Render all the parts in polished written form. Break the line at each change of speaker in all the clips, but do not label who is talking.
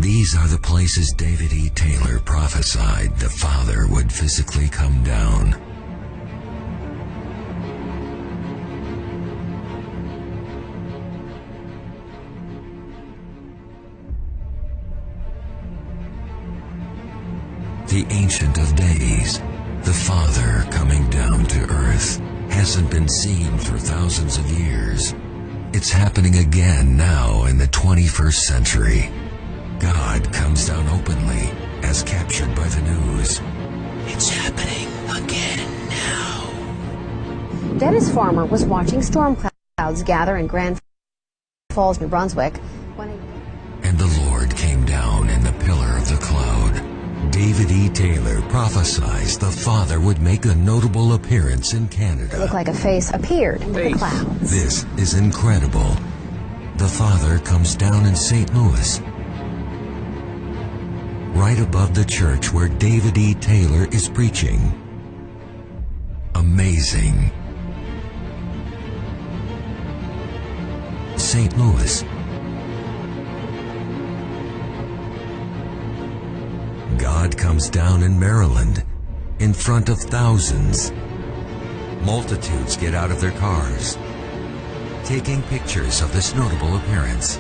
These are the places David E. Taylor prophesied the Father would physically come down. The Ancient of Days, the Father coming down to earth, hasn't been seen for thousands of years. It's happening again now in the 21st century. God comes down openly, as captured by the news. It's happening again now.
Dennis Farmer was watching storm clouds gather in Grand Falls, New Brunswick,
And the Lord came down in the pillar of the cloud. David E. Taylor prophesies the Father would make a notable appearance in Canada.
It looked like a face appeared in the clouds.
This is incredible. The Father comes down in St. Louis, right above the church where David E. Taylor is preaching. Amazing. St. Louis. God comes down in Maryland, in front of thousands. Multitudes get out of their cars, taking pictures of this notable appearance.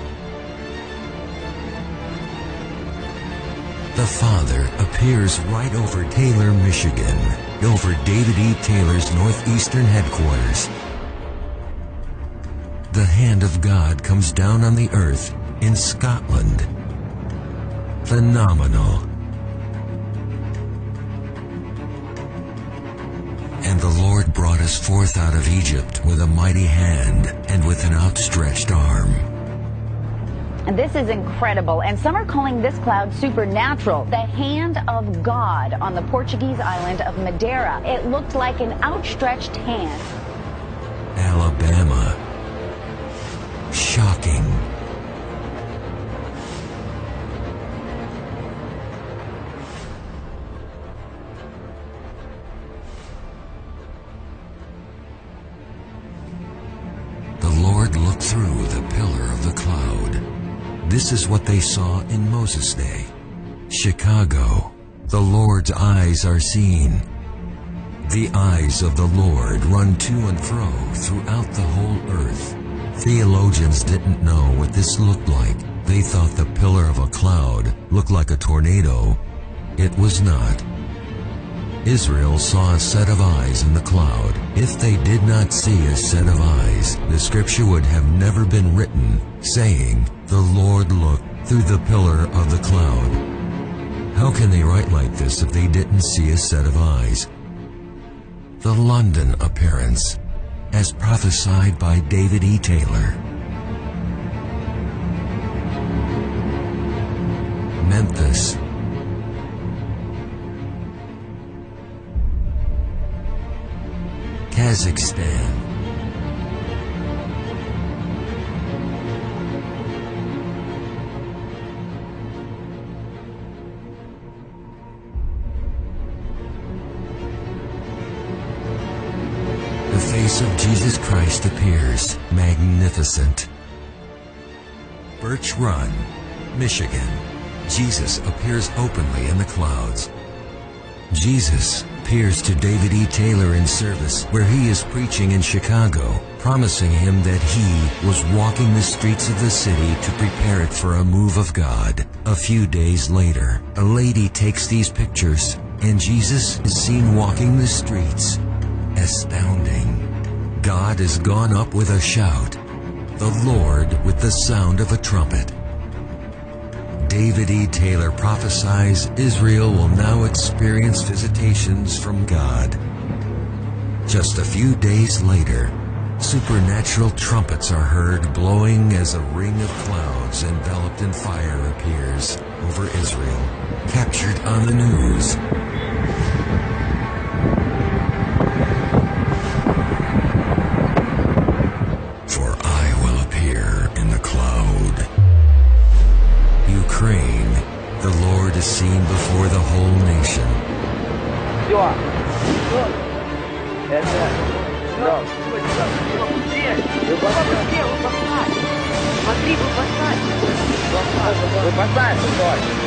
The Father appears right over Taylor, Michigan, over David E. Taylor's northeastern headquarters. The hand of God comes down on the earth in Scotland. Phenomenal. And the Lord brought us forth out of Egypt with a mighty hand and with an outstretched arm.
And this is incredible, and some are calling this cloud supernatural. The hand of God on the Portuguese island of Madeira. It looked like an outstretched hand.
Alabama. Shocking. The Lord looked through the pillar of the cloud. This is what they saw in Moses' day. Chicago. The Lord's eyes are seen. The eyes of the Lord run to and fro throughout the whole earth. Theologians didn't know what this looked like. They thought the pillar of a cloud looked like a tornado. It was not. Israel saw a set of eyes in the cloud. If they did not see a set of eyes, the scripture would have never been written, saying, "The Lord looked through the pillar of the cloud." How can they write like this if they didn't see a set of eyes? The London appearance, as prophesied by David E. Taylor. Memphis. Kazakhstan. The face of Jesus Christ appears, magnificent. Birch Run, Michigan. Jesus appears openly in the clouds. Jesus appears to David E. Taylor in service where he is preaching in Chicago, promising him that he was walking the streets of the city to prepare it for a move of God. A few days later, a lady takes these pictures, and Jesus is seen walking the streets. Astounding. God is gone up with a shout, the Lord with the sound of a trumpet. David E. Taylor prophesies Israel will now experience visitations from God. Just a few days later, supernatural trumpets are heard blowing as a ring of clouds enveloped in fire appears over Israel, captured on the news. For I will appear in the cloud. Ukraine, the Lord is seen before the whole nation.
Смотри, Vou passar, pode.